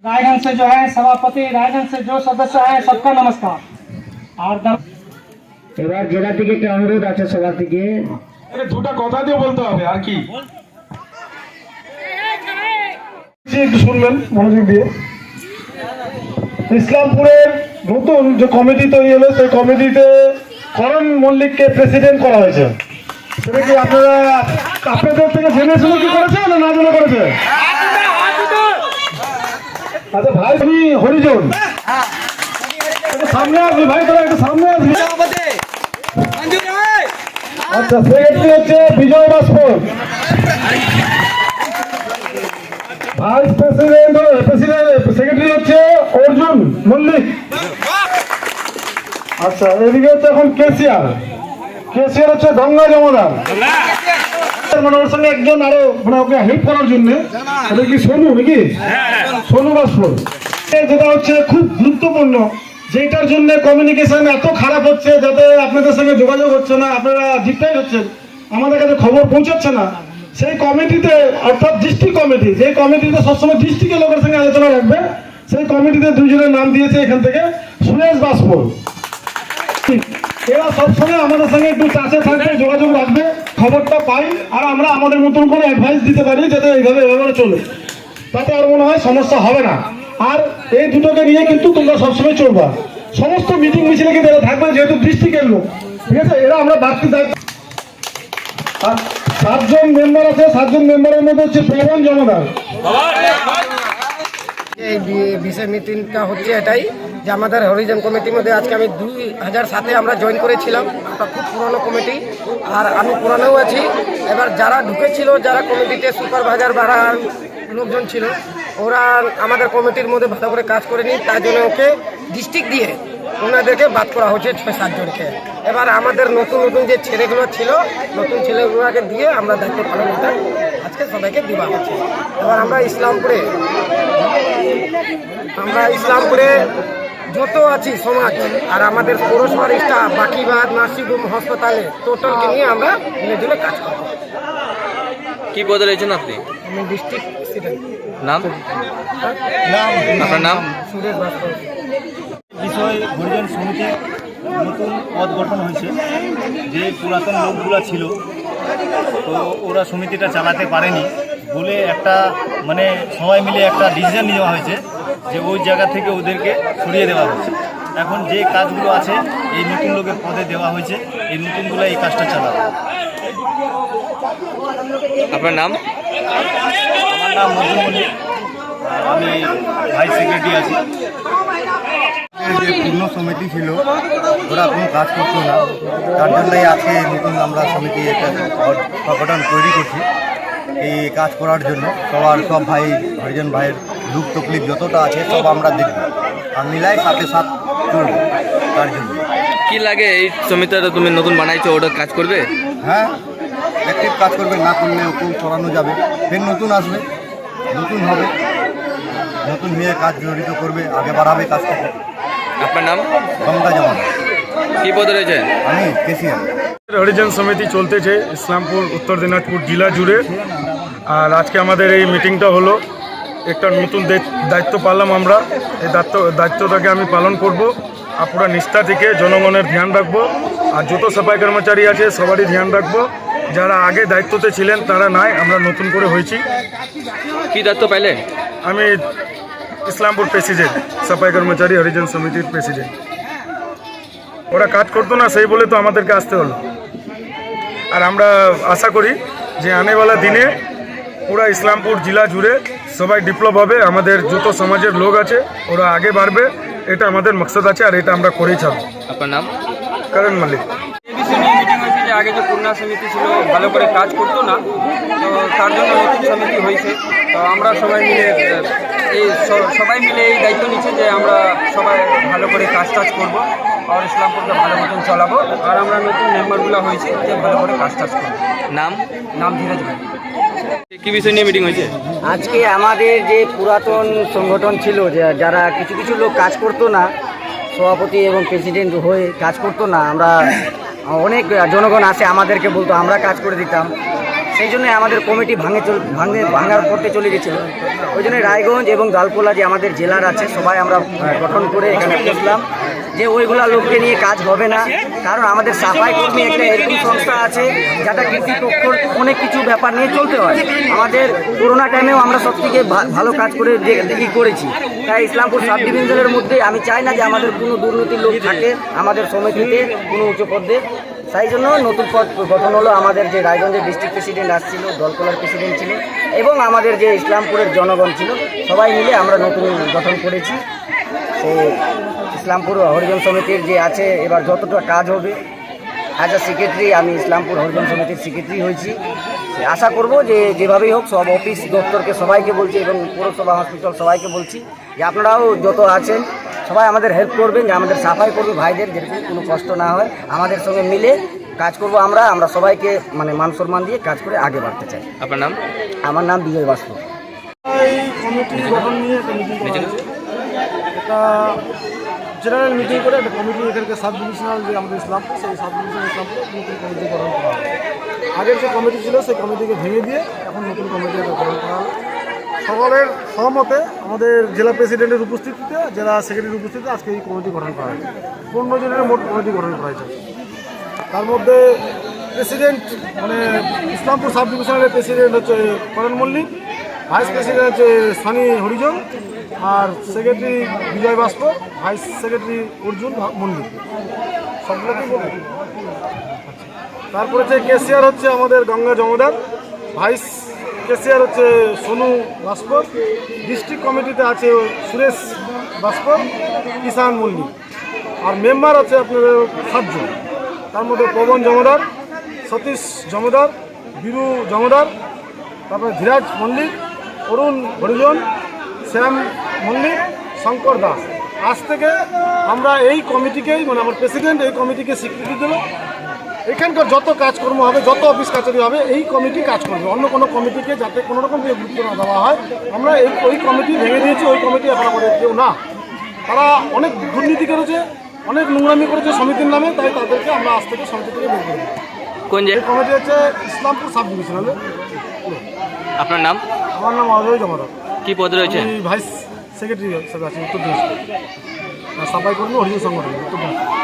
रायगंज से जो है सभापति, रायगंज से जो सदस्य है सबका नमस्कार। और এবার জেলা থেকে একটা অনুরোধ আছে সবার থেকে, দুটা কথা দিয়ে বলতে হবে আর কি, একটু শুনবেন মনোযোগ দিয়ে। ইসলামপুরের নতুন যে কমিটি তৈরি হলো সেই কমিটিতে করণ মল্লিককে প্রেসিডেন্ট করা হয়েছে। সেটা কি আপনারা আপনাদের থেকে জেনে শুনে কি করেছে না না জেনে করেছে? আচ্ছা ভাই, আমি হরিজন সামনে আসবি ভাই, তোরা একটু সামনে আসবি। আচ্ছা, সেক্রেটারি হচ্ছে বিজয় বাস্পর, ভাইস প্রেসিডেন্ট সেক্রেটারি হচ্ছে অর্জুন মল্লিক। আচ্ছা, এদিকে হচ্ছে এখন কেসিআর হচ্ছে গঙ্গা জমাদার, মানে ওর সঙ্গে একজন আরো মানে ওকে হেল্প করার জন্য, এটা কি সোনু নাকি? সোনু বাস্পর। যেটা হচ্ছে খুব গুরুত্বপূর্ণ, যেটার জন্য কমিউনিকেশন এত খারাপ হচ্ছে, যাতে আপনাদের সঙ্গে যোগাযোগ হচ্ছে না, আপনারা ডিপ্রাইভ হচ্ছেন, আমাদের কাছে খবর পৌঁছাচ্ছে না, সেই কমিটিতে অর্থাৎ ডিস্ট্রিক্ট কমিটি, যে কমিটিতে সবসময় ডিস্ট্রিক্টের লোকের সঙ্গে আলোচনা রাখবে, সেই কমিটিতে দুইজনের নাম দিয়েছে এখান থেকে সুরেশ বাস্পর। এরা সবসময় আমাদের সঙ্গে একটু চাষে থাকবে, যোগাযোগ রাখবে, খবরটা পাই, আর আমরা আমাদের মতন করে অ্যাডভাইস দিতে পারি যাতে এইভাবে এভাবে চলে, তাতে আর মনে হয় সমস্যা হবে না। আর এই দুটোকে নিয়ে কিন্তু তোমরা সবসময় চলবা, সমস্ত মিটিং মিছিলে কিন্তু এরা থাকবে, যেহেতু ডিস্ট্রিক্টের লোক, ঠিক আছে? এরা আমরা বাড়তি দায়িত্ব। আর 7 জন মেম্বার আছে, 7 জন মেম্বারের মধ্যে হচ্ছে প্রবণ জমাদার। এই বিশেষ মিটিংটা হচ্ছে এটাই যে আমাদের হরিজন কমিটির মধ্যে আজকে আমি 2007-এ আমরা জয়েন করেছিলাম, আমরা খুব পুরনো কমিটি, আর আমি পুরানোও আছি। এবার যারা ঢুকেছিল, যারা কমিটিতে সুপারভাইজার বা লোকজন ছিল, ওরা আমাদের কমিটির মধ্যে ভালো করে কাজ করেনি, তার জন্য ওকে ডিস্ট্রিক্ট দিয়ে ওনাদেরকে বাদ করা হয়েছে 6-7 জনকে। এবার আমাদের নতুন নতুন যে ছেলেগুলো ছিল, নতুন ছেলেগুলোকে দিয়ে আমরা দায়িত্ব পালন করতে আজকে সবাইকে দেওয়া হচ্ছে। এবার আমরা ইসলামপুরে যত আছি সমাজ আর আমাদের পৌরসভার স্টাফ, বাকিবাদ, নার্সিংহোম, হাসপাতালে টোটালকে নিয়ে আমরা মিলে কাজ করব। কি পদে রয়েছেন আপনি? আমি ডিস্ট্রিক্ট প্রেসিডেন্ট। নাম? আপনার নাম? সুরেশ বাস্পর। বিষয় হরিজন সমিতি নতুন পদ গঠন হয়েছে, যে পুরাতন লোকগুলো ছিল তো ওরা সমিতিটা চালাতে পারেনি বলে একটা মানে সবাই মিলে একটা ডিসিশন নেওয়া হয়েছে যে ওই জায়গা থেকে ওদেরকে সরিয়ে দেওয়া হয়েছে। এখন যে কাজগুলো আছে এই নতুন লোকের পদে দেওয়া হয়েছে, এই নতুনগুলো এই কাজটা চালাবে। আপনার নাম? আমার নাম অর্জুন মল্লিক, আমি ভাইস সেক্রেটারি আছি। যে পূর্ণ সমিতি ছিল ওরা কোনো কাজ করতো না, তার জন্যই আজকে নতুন আমরা সমিতি একটা সংগঠন তৈরি করছি এই কাজ করার জন্য। সব ভাই হরিজন ভাইয়ের দুঃখ তকলিফ যতটা আছে সব আমরা দেখব আর মিলাই সাথে সাথ চলব। তার জন্য কি লাগে এই সমিতিটা তুমি নতুন বানাইছো, ওটা কাজ করবে? হ্যাঁ, অ্যাক্টিভ কাজ করবে, না করলে ওকেও সরানো যাবে, ফের নতুন আসবে, নতুন হবে, নতুন হয়ে কাজ জড়িত করবে, আগে বাড়াবে কাজটা। আপনার নাম? গঙ্গা জমাদার। কি পদে রয়েছে? আমি কেসিআর। হরিজন সমিতি চলতেছে ইসলামপুর উত্তর দিনাজপুর জেলা জুড়ে। আর আজকে আমাদের এই মিটিংটা হলো, একটা নতুন দায়িত্ব পারলাম আমরা, এই দায়িত্বটাকে আমি পালন করব আর পুরো নিষ্ঠা থেকে জনগণের ধ্যান রাখবো। আর যত সাফাই কর্মচারী আছে সবারই ধ্যান রাখবো, যারা আগে দায়িত্বতে ছিলেন তারা নাই, আমরা নতুন করে হয়েছি। কি দায়িত্ব পাইলে? আমি ইসলামপুর প্রেসিডেন্ট, সাফাই কর্মচারী হরিজন সমিতির প্রেসিডেন্ট। ওরা কাজ করতো না সেই বলে তো আমাদেরকে আসতে হলো। আর আমরা আশা করি যে আনেওয়ালা দিনে পুরা ইসলামপুর জেলা জুড়ে সবাই ডেভেলপ হবে, আমাদের যত সমাজের লোক আছে ওরা আগে বাড়বে, এটা আমাদের মকসদ আছে আর এটা আমরা করেই ছাড়ব। আপনার নাম? করণ মল্লিক। মিটিং হয়েছে যে আগে যে পুরনো সমিতি ছিল ভালো করে কাজ করতো না, তো তার জন্য নতুন সমিতি হয়েছে। তো আমরা সবাই মিলে এই দায়িত্ব নিচ্ছে যে আমরা সবাই ভালো করে কাজ করবো আর ইসলামপুরকে ভালো মতন চালাবো। আর আমরা নতুন মেম্বারগুলো হয়েছে যে ভালো করে কাজ করবো। নাম? ধীরজ ভাই। কি বিষয় নিয়ে মিটিং হয়েছে? আজকে আমাদের যে পুরাতন সংগঠন ছিল, যারা কিছু কিছু লোক কাজ করতো না, সভাপতি এবং প্রেসিডেন্ট হয়ে কাজ করতো না, আমরা অনেক জনগণ আসে আমাদেরকে বলতো, আমরা কাজ করে দিতাম। সেই জন্য আমাদের কমিটি ভাঙার করতে চলে গেছিল। ওই জন্য রায়গঞ্জ এবং গালপোলা যে আমাদের জেলার আছে সবাই আমরা গঠন করে এখানে বসলাম যে ওইগুলা লোককে নিয়ে কাজ হবে না। কারণ আমাদের সাফাই কর্মী একটা এরকম সংস্থা আছে যেটা কৃষিপক্ষর অনেক কিছু ব্যাপার নিয়ে চলতে হয়। আমাদের করোনা টাইমেও আমরা সব থেকে ভালো কাজ করে করেছি। তাই ইসলামপুর সাব ডিভিশনের মধ্যে আমি চাই না যে আমাদের কোনো দুর্নীতির লোক থাকে আমাদের সমিতিতে কোনো উচ্চ পদে। তাই জন্য নতুন পদ গঠন হলো। আমাদের যে রায়গঞ্জের ডিস্ট্রিক্ট প্রেসিডেন্ট আসছিল, দলকলার প্রেসিডেন্ট ছিল এবং আমাদের যে ইসলামপুরের জনগণ ছিল সবাই মিলে আমরা নতুন গঠন করেছি। সেই ইসলামপুর হরিজন সমিতির যে আছে এবার যতটা কাজ হবে অ্যাজ আ সেক্রেটারি আমি ইসলামপুর হরিজন সমিতির সেক্রেটারি হয়েছি। আশা করব যে যেভাবেই হোক সব অফিস দপ্তরকে সবাইকে বলছি এবং পৌরসভা হসপিটাল সবাইকে বলছি যে আপনারাও যত আছেন সবাই আমাদের হেল্প করবেন, যে আমাদের সাফাই করবে ভাইদের যেরকম কোনো কষ্ট না হয়। আমাদের সঙ্গে মিলে কাজ করব আমরা সবাইকে মানে মান সম্মান দিয়ে কাজ করে আগে বাড়তে চাই। আপনার নাম? আমার নাম বিজয় বাস্তব। এই কমিটি গঠন নিয়ে একটা মিটিং করা হয়েছে। একটা জেনারেল মিটিং করে একটা কমিটি এখানকার সাব ডিভিশনাল যে আমাদের ইসলামপুর, সেই সাব ডিভিশনাল ইসলামপুর নতুন কমিটি গঠন করা হবে। আগের যে কমিটি ছিল সেই কমিটিকে ভেঙে দিয়ে এখন নতুন কমিটি গঠন করা হবে। সকলের সহমতে আমাদের জেলা প্রেসিডেন্টের উপস্থিতিতে, জেলা সেক্রেটারির উপস্থিতিতে আজকে এই কমিটি গঠন করা হয়েছে। 15 জনের মোট কমিটি গঠন করা হয়েছে। তার মধ্যে প্রেসিডেন্ট মানে ইসলামপুর সাব ডিভিশনের প্রেসিডেন্ট হচ্ছে করণ মল্লিক, ভাইস প্রেসিডেন্ট হচ্ছে সানি হরিজন, আর সেক্রেটারি বিজয় বাস্প, ভাইস সেক্রেটারি অর্জুন মল্লিক। সবগুলোকেই বলবেন। তারপরে হচ্ছে কেসিআর হচ্ছে আমাদের গঙ্গা জমাদার, ভাইস কেসিআর হচ্ছে সোনু বাস্প, ডিস্ট্রিক্ট কমিটিতে আছে সুরেশ বাস্প, কিষান মল্লিক, আর মেম্বার আছে আপনাদের 7 জন। তার মধ্যে পবন জমাদার, সতীশ জমাদার, বীরু জমাদার, তারপরে ধীরাজ মল্লিক, অরুণ হরিজন, শ্যাম মল্লিক, শঙ্কর দাস। আজ থেকে আমরা এই কমিটিকেই মানে আমার প্রেসিডেন্ট এই কমিটিকে স্বীকৃতি দেব। এখানকার যত কাজকর্ম হবে, যত অফিস কাছারি হবে এই কমিটি কাজ করবে। অন্য কোনো কমিটিকে যাতে কোনো রকম যে গুরুত্ব না দেওয়া হয়, আমরা ওই কমিটি ভেঙে দিয়েছি। ওই কমিটি এখন আমাদের কেউ না, তারা অনেক দুর্নীতি করেছে, অনেক নোংরামি করেছে সমিতির নামে। তাই তাদেরকে আমরা আজ থেকে সমিতি থেকে বের করব। কোন এই কমিটি হচ্ছে ইসলামপুর সাব ডিভিশনালে। আপনার নাম? আমার নাম অজয় জমাদার। কি পদ রয়েছে? আমি ভাইস সেক্রেটারি হিসেবে আছি উত্তর দিনাজপুর, সাফাই কর্মী হরিজন সংগঠন উত্তর দিনাজপুর।